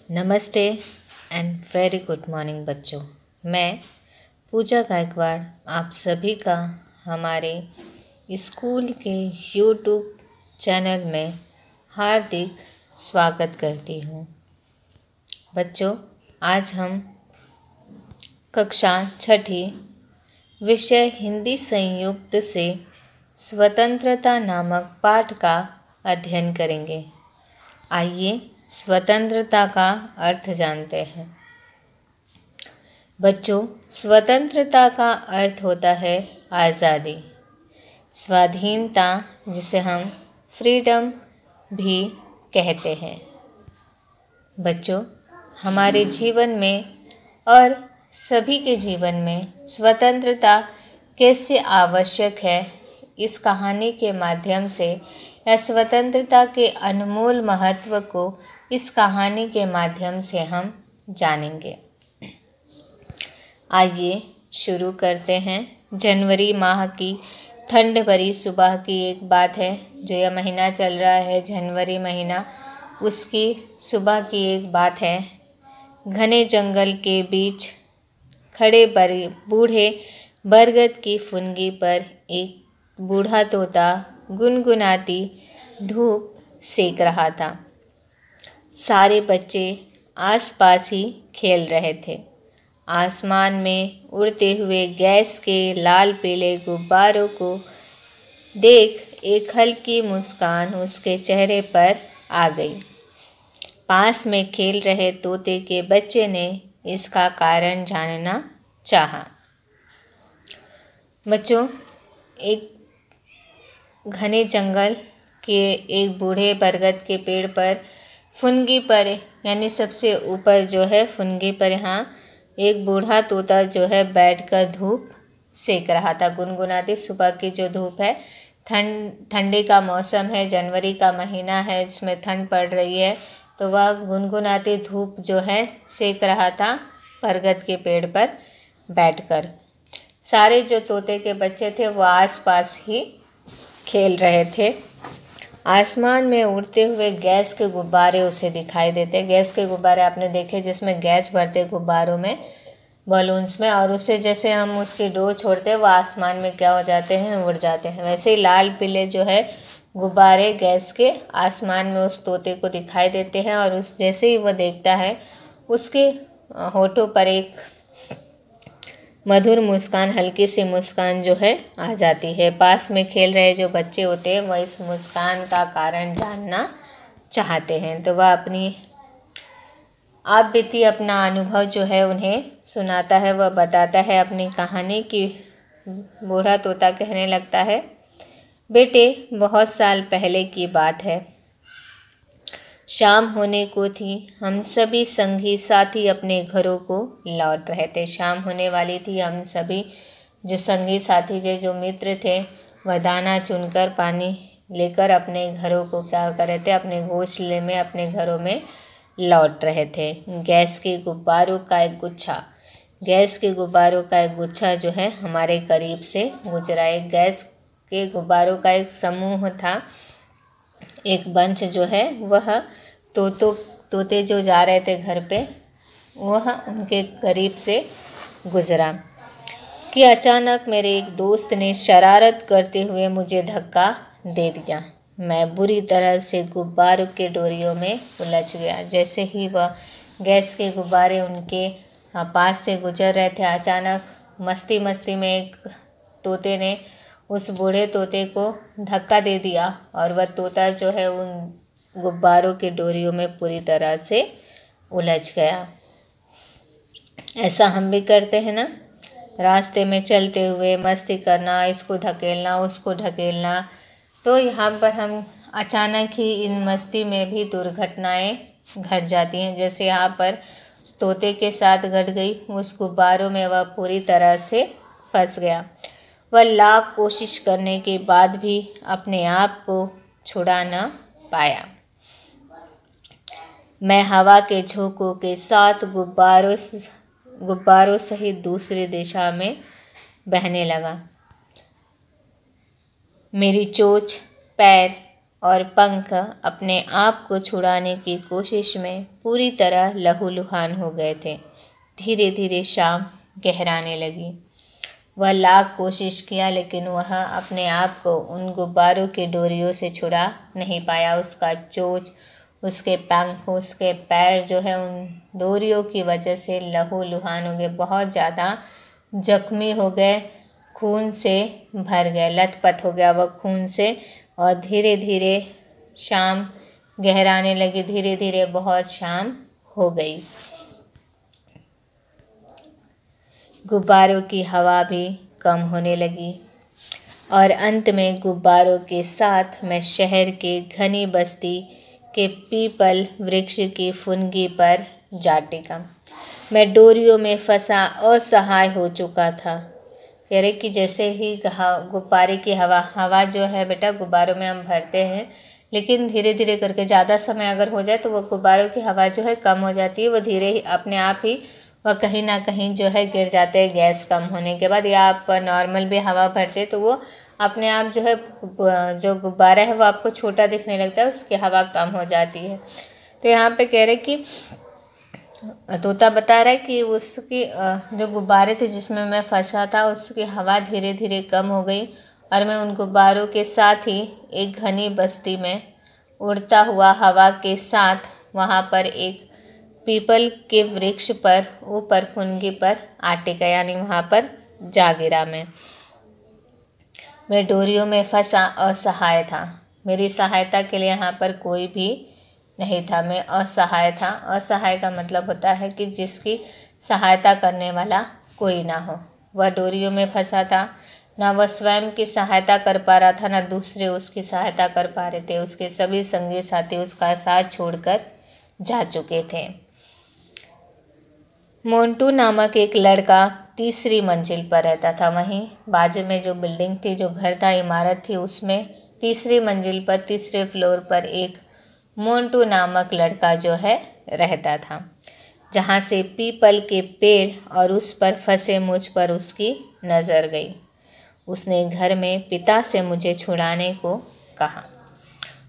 नमस्ते and very good morning बच्चों। मैं पूजा गायकवाड़ आप सभी का हमारे स्कूल के यूट्यूब चैनल में हार्दिक स्वागत करती हूँ। बच्चों, आज हम कक्षा छठी विषय हिंदी संयुक्त से स्वतंत्रता नामक पाठ का अध्ययन करेंगे। आइए स्वतंत्रता का अर्थ जानते हैं। बच्चों, स्वतंत्रता का अर्थ होता है आज़ादी, स्वाधीनता, जिसे हम फ्रीडम भी कहते हैं। बच्चों, हमारे जीवन में और सभी के जीवन में स्वतंत्रता कैसे आवश्यक है, इस कहानी के माध्यम से या स्वतंत्रता के अनमोल महत्व को इस कहानी के माध्यम से हम जानेंगे। आइए शुरू करते हैं। जनवरी माह की ठंड भरी सुबह की एक बात है। जो यह महीना चल रहा है, जनवरी महीना, उसकी सुबह की एक बात है। घने जंगल के बीच खड़े बूढ़े बरगद की फुनगी पर एक बूढ़ा तोता गुनगुनाती धूप सेक रहा था। सारे बच्चे आसपास ही खेल रहे थे। आसमान में उड़ते हुए गैस के लाल पीले गुब्बारों को देख एक हल्की मुस्कान उसके चेहरे पर आ गई। पास में खेल रहे तोते के बच्चे ने इसका कारण जानना चाहा। बच्चों, एक घने जंगल के एक बूढ़े बरगद के पेड़ पर फुनगी पर, यानी सबसे ऊपर जो है फुनगी पर, यहाँ एक बूढ़ा तोता जो है बैठकर धूप सेक रहा था। गुनगुनाती सुबह की जो धूप है, ठंडी का मौसम है, जनवरी का महीना है, इसमें ठंड पड़ रही है, तो वह गुनगुनाती धूप जो है सेक रहा था बरगद के पेड़ पर बैठकर। सारे जो तोते के बच्चे थे वो आसपास ही खेल रहे थे। आसमान में उड़ते हुए गैस के गुब्बारे उसे दिखाई देते। गैस के गुब्बारे आपने देखे, जिसमें गैस भरते गुब्बारों में, बलून्स में, और उससे जैसे हम उसकी डोर छोड़ते हैं वो आसमान में क्या हो जाते हैं, उड़ जाते हैं। वैसे ही लाल पीले जो है गुब्बारे गैस के आसमान में उस तोते को दिखाई देते हैं, और उस जैसे ही वह देखता है उसके होठों पर एक मधुर मुस्कान, हल्की सी मुस्कान जो है आ जाती है। पास में खेल रहे जो बच्चे होते हैं वह इस मुस्कान का कारण जानना चाहते हैं, तो वह अपनी आप बीती अपना अनुभव जो है उन्हें सुनाता है, वह बताता है अपनी कहानी की। बूढ़ा तोता कहने लगता है, बेटे, बहुत साल पहले की बात है। शाम होने को थी। हम सभी संगी साथी अपने घरों को लौट रहे थे। शाम होने वाली थी। हम सभी जो संगी साथी जो मित्र थे वह दाना चुनकर पानी लेकर अपने घरों को क्या कर रहे थे, अपने घोंसले में, अपने घरों में लौट रहे थे। गैस के गुब्बारों का एक गुच्छा, गैस के गुब्बारों का एक गुच्छा जो है हमारे करीब से गुजरा। एक गैस के गुब्बारों का एक समूह था, एक बंच जो है वह तोते जो जा रहे थे घर पे, वह उनके करीब से गुजरा कि अचानक मेरे एक दोस्त ने शरारत करते हुए मुझे धक्का दे दिया। मैं बुरी तरह से गुब्बारों के डोरियों में उलझ गया। जैसे ही वह गैस के गुब्बारे उनके पास से गुजर रहे थे, अचानक मस्ती मस्ती में एक तोते ने उस बूढ़े तोते को धक्का दे दिया, और वह तोता जो है उन गुब्बारों की डोरियों में पूरी तरह से उलझ गया। ऐसा हम भी करते हैं ना, रास्ते में चलते हुए मस्ती करना, इसको धकेलना, उसको ढकेलना, तो यहाँ पर हम अचानक ही इन मस्ती में भी दुर्घटनाएं घट जाती हैं। जैसे यहाँ पर तोते के साथ घट गई। उस गुब्बारों में वह पूरी तरह से फंस गया। वह लाख कोशिश करने के बाद भी अपने आप को छुड़ा न पाया। मैं हवा के झोंकों के साथ गुब्बारों सहित दूसरी दिशा में बहने लगा। मेरी चोंच, पैर और पंख अपने आप को छुड़ाने की कोशिश में पूरी तरह लहूलुहान हो गए थे। धीरे धीरे शाम गहराने लगी। वह लाख कोशिश किया लेकिन वह अपने आप को उन गुब्बारों के डोरियों से छुड़ा नहीं पाया। उसका चोंच, उसके पंख, उसके पैर जो है उन डोरियों की वजह से लहूलुहान हो गए, बहुत ज़्यादा जख्मी हो गए, खून से भर गए, लथपथ हो गया वह खून से। और धीरे धीरे शाम गहराने लगी, धीरे धीरे बहुत शाम हो गई। गुब्बारों की हवा भी कम होने लगी और अंत में गुब्बारों के साथ मैं शहर के घनी बस्ती के पीपल वृक्ष की फुनगी पर जा टिका। मैं डोरियों में फंसा असहाय हो चुका था। कह रहे कि जैसे ही गुब्बारे की हवा जो है बेटा गुब्बारों में हम भरते हैं, लेकिन धीरे धीरे करके ज़्यादा समय अगर हो जाए तो वो गुब्बारों की हवा जो है कम हो जाती है, वो धीरे ही अपने आप ही वह कहीं ना कहीं जो है गिर जाते हैं गैस कम होने के बाद। या आप नॉर्मल भी हवा भरते तो वो अपने आप जो है जो गुब्बारा है वो आपको छोटा दिखने लगता है, उसकी हवा कम हो जाती है। तो यहाँ पे कह रहे कि तोता बता रहा है कि उसकी जो गुब्बारे थे जिसमें मैं फंसा था उसकी हवा धीरे धीरे कम हो गई और मैं उन गुब्बारों के साथ ही एक घनी बस्ती में उड़ता हुआ हवा के साथ वहाँ पर एक पीपल के वृक्ष पर ऊपर फुनगी पर आ टिका, यानी वहाँ पर जा गिरा। मैं डोरियों में फंसा असहाय था। मेरी सहायता के लिए यहाँ पर कोई भी नहीं था। मैं असहाय था। असहाय का मतलब होता है कि जिसकी सहायता करने वाला कोई ना हो। वह डोरियों में फंसा था, ना वह स्वयं की सहायता कर पा रहा था, ना दूसरे उसकी सहायता कर पा रहे थे। उसके सभी संगी साथी उसका साथ छोड़कर जा चुके थे। मोंटू नामक एक लड़का तीसरी मंजिल पर रहता था। वहीं बाजू में जो बिल्डिंग थी, जो घर था, इमारत थी, उसमें तीसरी मंजिल पर तीसरे फ्लोर पर एक मोंटू नामक लड़का जो है रहता था। जहाँ से पीपल के पेड़ और उस पर फंसे मुझ पर उसकी नज़र गई। उसने घर में पिता से मुझे छुड़ाने को कहा।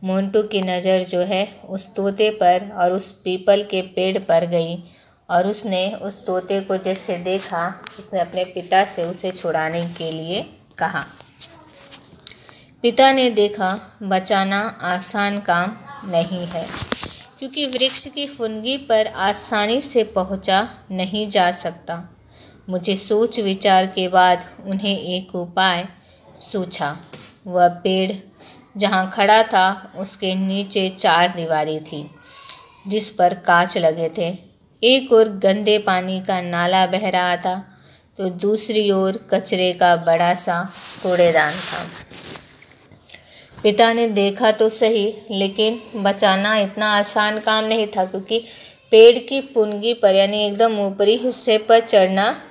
मोंटू की नज़र जो है उस तोते पर और उस पीपल के पेड़ पर गई और उसने उस तोते को जैसे देखा, उसने अपने पिता से उसे छुड़ाने के लिए कहा। पिता ने देखा बचाना आसान काम नहीं है, क्योंकि वृक्ष की फुनगी पर आसानी से पहुंचा नहीं जा सकता। मुझे सोच विचार के बाद उन्हें एक उपाय सूझा। वह पेड़ जहाँ खड़ा था उसके नीचे 4 दीवारी थी जिस पर कांच लगे थे। एक ओर गंदे पानी का नाला बह रहा था तो दूसरी ओर कचरे का बड़ा सा कूड़ेदान था। पिता ने देखा तो सही, लेकिन बचाना इतना आसान काम नहीं था, क्योंकि पेड़ की फुनगी पर यानी एकदम ऊपरी हिस्से पर चढ़ना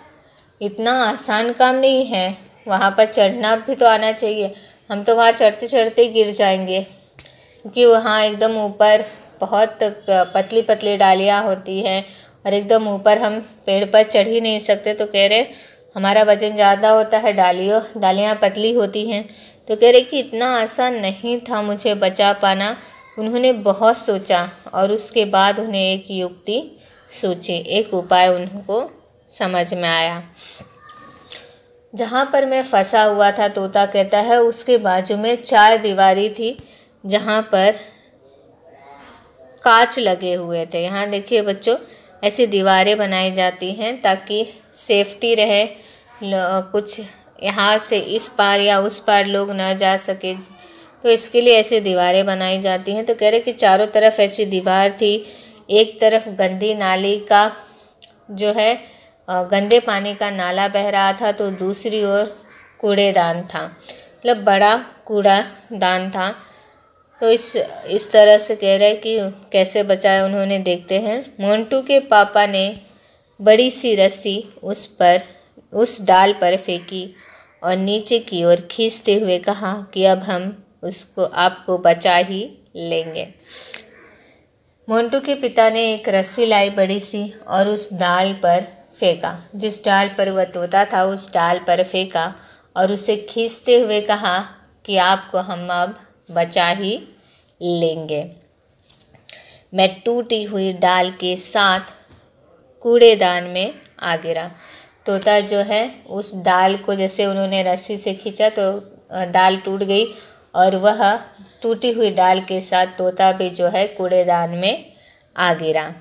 इतना आसान काम नहीं है। वहाँ पर चढ़ना भी तो आना चाहिए। हम तो वहाँ चढ़ते चढ़ते गिर जाएंगे, क्योंकि वहाँ एकदम ऊपर बहुत पतली पतली डालियाँ होती हैं और एकदम ऊपर हम पेड़ पर चढ़ ही नहीं सकते। तो कह रहे हमारा वजन ज़्यादा होता है, डालियाँ पतली होती हैं। तो कह रहे कि इतना आसान नहीं था मुझे बचा पाना। उन्होंने बहुत सोचा और उसके बाद उन्हें एक युक्ति सोची, एक उपाय उनको समझ में आया। जहाँ पर मैं फंसा हुआ था, तोता कहता है, उसके बाजू में 4 दीवारी थी जहाँ पर कांच लगे हुए थे। यहाँ देखिए बच्चों, ऐसी दीवारें बनाई जाती हैं ताकि सेफ्टी रहे, कुछ यहाँ से इस पार या उस पार लोग ना जा सके, तो इसके लिए ऐसी दीवारें बनाई जाती हैं। तो कह रहे कि चारों तरफ ऐसी दीवार थी। एक तरफ गंदी नाली का जो है गंदे पानी का नाला बह रहा था, तो दूसरी ओर कूड़ेदान था, मतलब बड़ा कूड़ादान था। तो इस तरह से कह रहे कि कैसे बचाया उन्होंने, देखते हैं। मोंटू के पापा ने बड़ी सी रस्सी उस डाल पर फेंकी और नीचे की ओर खींचते हुए कहा कि अब हम आपको बचा ही लेंगे। मोंटू के पिता ने एक रस्सी लाई बड़ी सी और उस डाल पर फेंका। जिस डाल पर वह तोता था उस डाल पर फेंका और उसे खींचते हुए कहा कि आपको हम अब बचा ही लेंगे। मैं टूटी हुई डाल के साथ कूड़ेदान में आ गिरा। तोता जो है उस डाल को जैसे उन्होंने रस्सी से खींचा तो डाल टूट गई और वह टूटी हुई डाल के साथ तोता भी जो है कूड़ेदान में आ गिरा।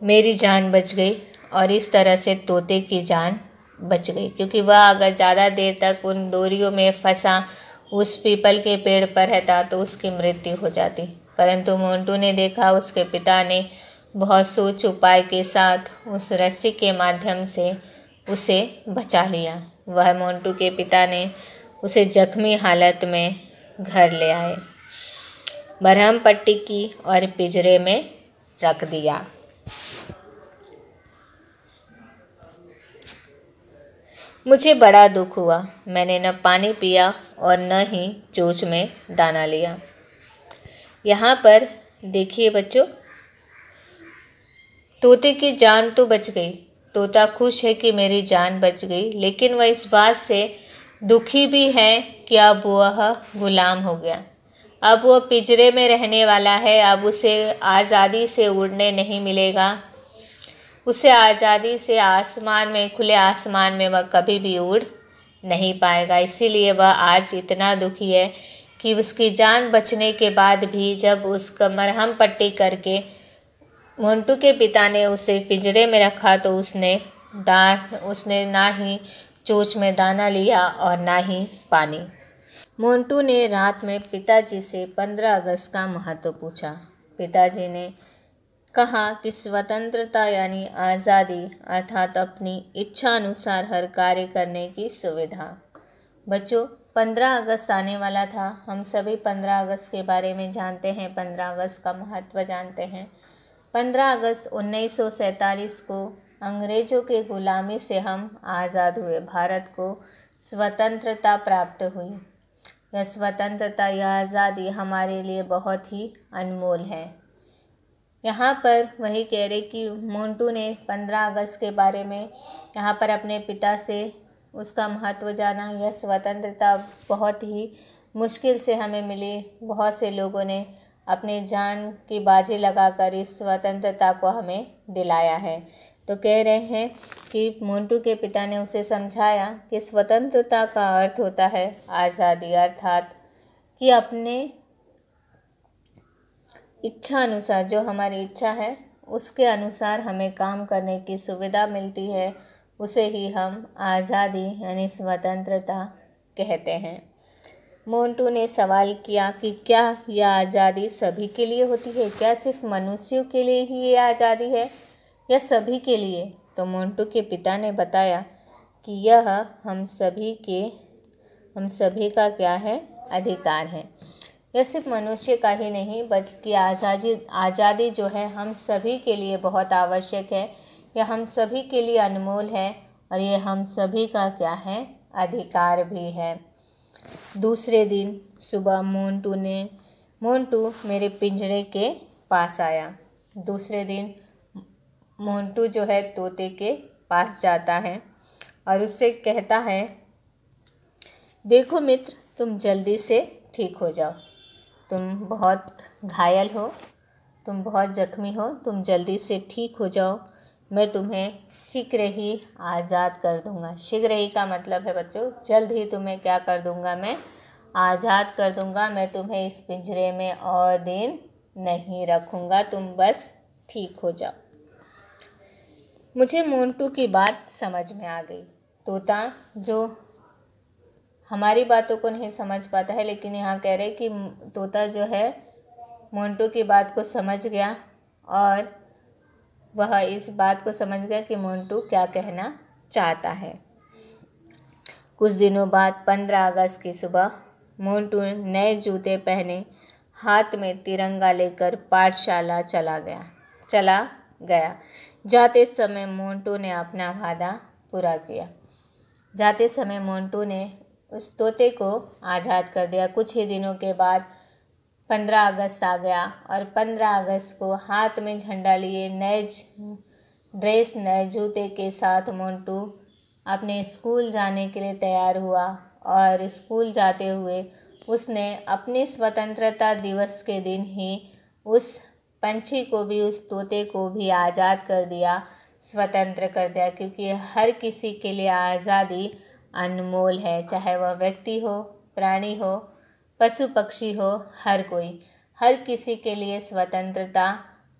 मेरी जान बच गई और इस तरह से तोते की जान बच गई, क्योंकि वह अगर ज़्यादा देर तक उन डोरियों में फंसा उस पीपल के पेड़ पर रहता तो उसकी मृत्यु हो जाती। परंतु मोंटू ने देखा उसके पिता ने बहुत सोच उपाय के साथ उस रस्सी के माध्यम से उसे बचा लिया। वह मोंटू के पिता ने उसे जख्मी हालत में घर ले आए, मरहम पट्टी की और पिंजरे में रख दिया। मुझे बड़ा दुख हुआ। मैंने न पानी पिया और न ही चोंच में दाना लिया। यहाँ पर देखिए बच्चों, तोते की जान तो बच गई। तोता खुश है कि मेरी जान बच गई, लेकिन वह इस बात से दुखी भी है कि अब वह गुलाम हो गया। अब वह पिंजरे में रहने वाला है। अब उसे आज़ादी से उड़ने नहीं मिलेगा। उसे आज़ादी से आसमान में, खुले आसमान में वह कभी भी उड़ नहीं पाएगा। इसीलिए वह आज इतना दुखी है कि उसकी जान बचने के बाद भी जब उसका मरहम पट्टी करके मोंटू के पिता ने उसे पिंजरे में रखा तो उसने ना ही चोंच में दाना लिया और ना ही पानी। मोंटू ने रात में पिताजी से 15 अगस्त का महत्व पूछा। पिताजी ने कहा कि स्वतंत्रता यानी आज़ादी अर्थात अपनी इच्छा अनुसार हर कार्य करने की सुविधा। बच्चों, 15 अगस्त आने वाला था। हम सभी 15 अगस्त के बारे में जानते हैं, 15 अगस्त का महत्व जानते हैं। 15 अगस्त 1947 को अंग्रेज़ों के गुलामी से हम आज़ाद हुए। भारत को स्वतंत्रता प्राप्त हुई। यह स्वतंत्रता, यह आज़ादी हमारे लिए बहुत ही अनमोल है। यहाँ पर वही कह रहे कि मोंटू ने 15 अगस्त के बारे में यहाँ पर अपने पिता से उसका महत्व जाना। यह स्वतंत्रता बहुत ही मुश्किल से हमें मिली। बहुत से लोगों ने अपने जान की बाजी लगाकर इस स्वतंत्रता को हमें दिलाया है। तो कह रहे हैं कि मोंटू के पिता ने उसे समझाया कि स्वतंत्रता का अर्थ होता है आज़ादी, अर्थात कि अपने इच्छा अनुसार, जो हमारी इच्छा है उसके अनुसार हमें काम करने की सुविधा मिलती है, उसे ही हम आज़ादी यानी स्वतंत्रता कहते हैं। मोंटू ने सवाल किया कि क्या यह आज़ादी सभी के लिए होती है? क्या सिर्फ मनुष्यों के लिए ही ये आज़ादी है या सभी के लिए? तो मोंटू के पिता ने बताया कि यह हम सभी का क्या है, अधिकार है। यह सिर्फ मनुष्य का ही नहीं बल्कि आज़ादी जो है हम सभी के लिए बहुत आवश्यक है। यह हम सभी के लिए अनमोल है और ये हम सभी का क्या है, अधिकार भी है। दूसरे दिन सुबह मोंटू मेरे पिंजरे के पास आया। दूसरे दिन मोंटू जो है तोते के पास जाता है और उससे कहता है, देखो मित्र, तुम जल्दी से ठीक हो जाओ। तुम बहुत घायल हो, तुम बहुत जख्मी हो, तुम जल्दी से ठीक हो जाओ। मैं तुम्हें शीघ्र ही आज़ाद कर दूंगा। शीघ्र ही का मतलब है बच्चों, जल्द ही तुम्हें क्या कर दूंगा, मैं आज़ाद कर दूंगा। मैं तुम्हें इस पिंजरे में और दिन नहीं रखूंगा, तुम बस ठीक हो जाओ। मुझे मोंटू की बात समझ में आ गई। तोता जो हमारी बातों को नहीं समझ पाता है, लेकिन यहाँ कह रहे कि तोता जो है मोंटू की बात को समझ गया और वह इस बात को समझ गया कि मोंटू क्या कहना चाहता है। कुछ दिनों बाद 15 अगस्त की सुबह मोंटू नए जूते पहने, हाथ में तिरंगा लेकर पाठशाला चला गया। जाते समय मोंटू ने अपना वादा पूरा किया। जाते समय मोंटू ने उस तोते को आज़ाद कर दिया। कुछ ही दिनों के बाद 15 अगस्त आ गया और 15 अगस्त को हाथ में झंडा लिए, नए ड्रेस, नए जूते के साथ मोंटू अपने स्कूल जाने के लिए तैयार हुआ और स्कूल जाते हुए उसने अपने स्वतंत्रता दिवस के दिन ही उस पंछी को भी, उस तोते को भी आज़ाद कर दिया, स्वतंत्र कर दिया। क्योंकि हर किसी के लिए आज़ादी अनमोल है, चाहे वह व्यक्ति हो, प्राणी हो, पशु पक्षी हो, हर किसी के लिए स्वतंत्रता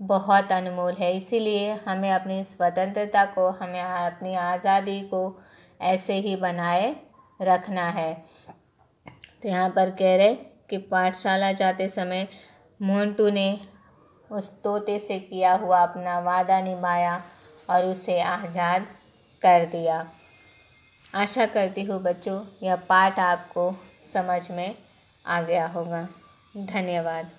बहुत अनमोल है। इसीलिए हमें अपनी स्वतंत्रता को, हमें अपनी आज़ादी को ऐसे ही बनाए रखना है। तो यहाँ पर कह रहे कि पाठशाला जाते समय मोंटू ने उस तोते से किया हुआ अपना वादा निभाया और उसे आज़ाद कर दिया। आशा करती हूँ बच्चों यह पाठ आपको समझ में आ गया होगा। धन्यवाद।